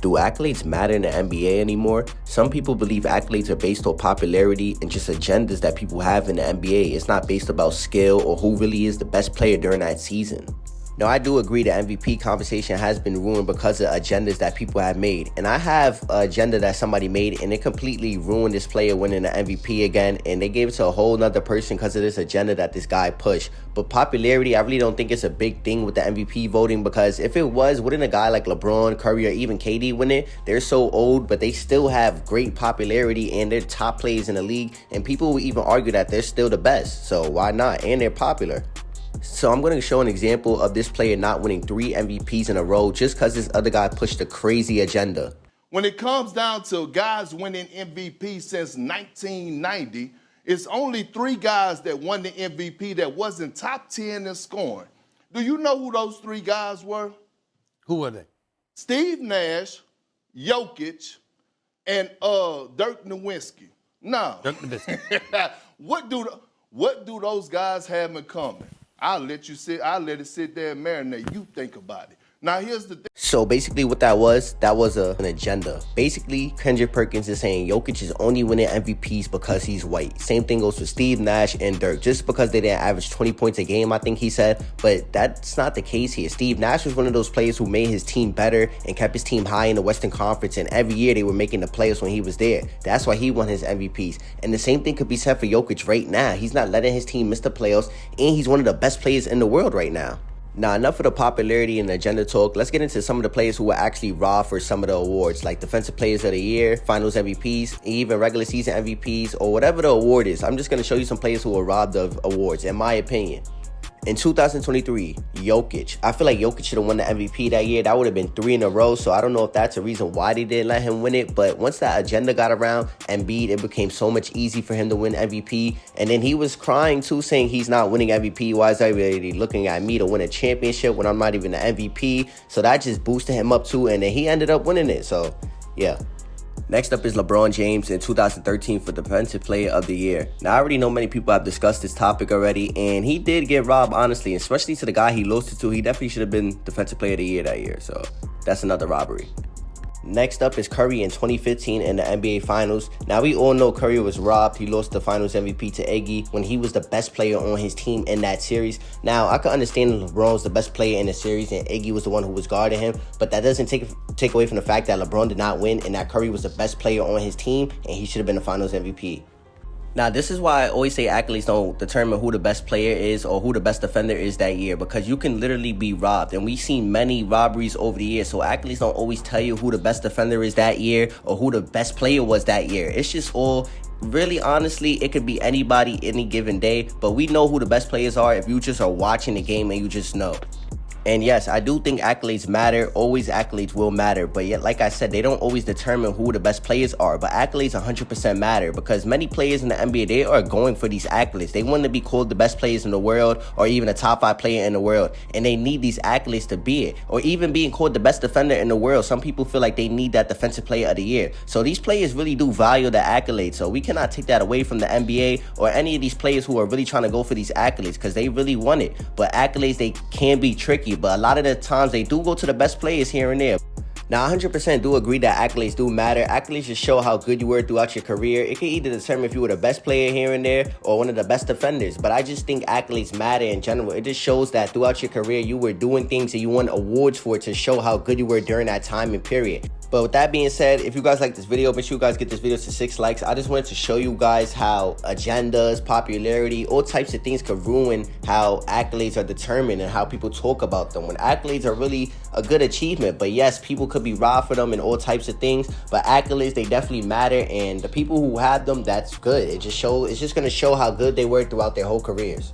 Do accolades matter in the NBA anymore? Some people believe accolades are based on popularity and just agendas that people have in the NBA. It's not based about skill or who really is the best player during that season. Now, I do agree the MVP conversation has been ruined because of agendas that people have made. And I have an agenda that somebody made, and it completely ruined this player winning the MVP again. And they gave it to a whole nother person because of this agenda that this guy pushed. But popularity, I really don't think it's a big thing with the MVP voting, because if it was, wouldn't a guy like LeBron, Curry, or even KD win it? They're so old, but they still have great popularity, and they're top players in the league. And people will even argue that they're still the best. So why not? And they're popular. So I'm going to show an example of this player not winning 3 MVPs in a row just because this other guy pushed a crazy agenda. When it comes down to guys winning MVP since 1990, it's only 3 guys that won the MVP that wasn't top 10 in scoring. Do you know who those 3 guys were? Who were they? Steve Nash, Jokic, and Dirk Nowitzki. Now, Dirk Nowitzki. what do those guys have in common? I'll let it sit there and marinate. You think about it. Now, here's the thing. So basically what that was an agenda. Basically, Kendrick Perkins is saying Jokic is only winning MVPs because he's white. Same thing goes for Steve Nash and Dirk. Just because they didn't average 20 points a game, I think he said. But that's not the case here. Steve Nash was one of those players who made his team better and kept his team high in the Western Conference. And every year they were making the playoffs when he was there. That's why he won his MVPs. And the same thing could be said for Jokic right now. He's not letting his team miss the playoffs. And he's one of the best players in the world right now. Now, enough of the popularity and the agenda talk. Let's get into some of the players who were actually robbed for some of the awards, like Defensive Players of the Year, Finals MVPs, even regular season MVPs, or whatever the award is. I'm just going to show you some players who were robbed of awards, in my opinion. In 2023, Jokic. I feel like Jokic should have won the MVP that year. That would have been 3 in a row, so I don't know if that's a reason why they didn't let him win it. But once that agenda got around, Embiid, it became so much easy for him to win MVP. And then he was crying too, saying he's not winning MVP. Why is everybody looking at me to win a championship when I'm not even the MVP? So that just boosted him up too, and then he ended up winning it. So, yeah. Next up is LeBron James in 2013 for Defensive Player of the Year. Now, I already know many people have discussed this topic already, and he did get robbed, honestly, especially to the guy he lost it to. He definitely should have been Defensive Player of the Year that year, so that's another robbery. Next up is Curry in 2015 in the NBA Finals. Now, we all know Curry was robbed. He lost the Finals MVP to Iggy when he was the best player on his team in that series. Now, I can understand LeBron was the best player in the series and Iggy was the one who was guarding him, but that doesn't take away from the fact that LeBron did not win and that Curry was the best player on his team and he should have been the Finals MVP. Now, this is why I always say accolades don't determine who the best player is or who the best defender is that year, because you can literally be robbed. And we've seen many robberies over the years, so accolades don't always tell you who the best defender is that year or who the best player was that year. It's just all, really, honestly, it could be anybody any given day, but we know who the best players are if you just are watching the game and you just know. And yes, I do think accolades matter. Always accolades will matter. But yet, like I said, they don't always determine who the best players are. But accolades 100% matter because many players in the NBA, they are going for these accolades. They want to be called the best players in the world or even a top 5 player in the world. And they need these accolades to be it. Or even being called the best defender in the world. Some people feel like they need that Defensive Player of the Year. So these players really do value the accolades. So we cannot take that away from the NBA or any of these players who are really trying to go for these accolades because they really want it. But accolades, they can be tricky. But a lot of the times they do go to the best players here and there. Now, I 100% do agree that accolades do matter. Accolades just show how good you were throughout your career. It can either determine if you were the best player here and there or one of the best defenders. But I just think accolades matter in general. It just shows that throughout your career, you were doing things and you won awards for it to show how good you were during that time and period. But with that being said, if you guys like this video, make sure you guys get this video to 6 likes. I just wanted to show you guys how agendas, popularity, all types of things could ruin how accolades are determined and how people talk about them. When accolades are really a good achievement, but yes, people could be robbed for them and all types of things. But accolades, they definitely matter, and the people who have them, that's good. It's just going to show how good they were throughout their whole careers.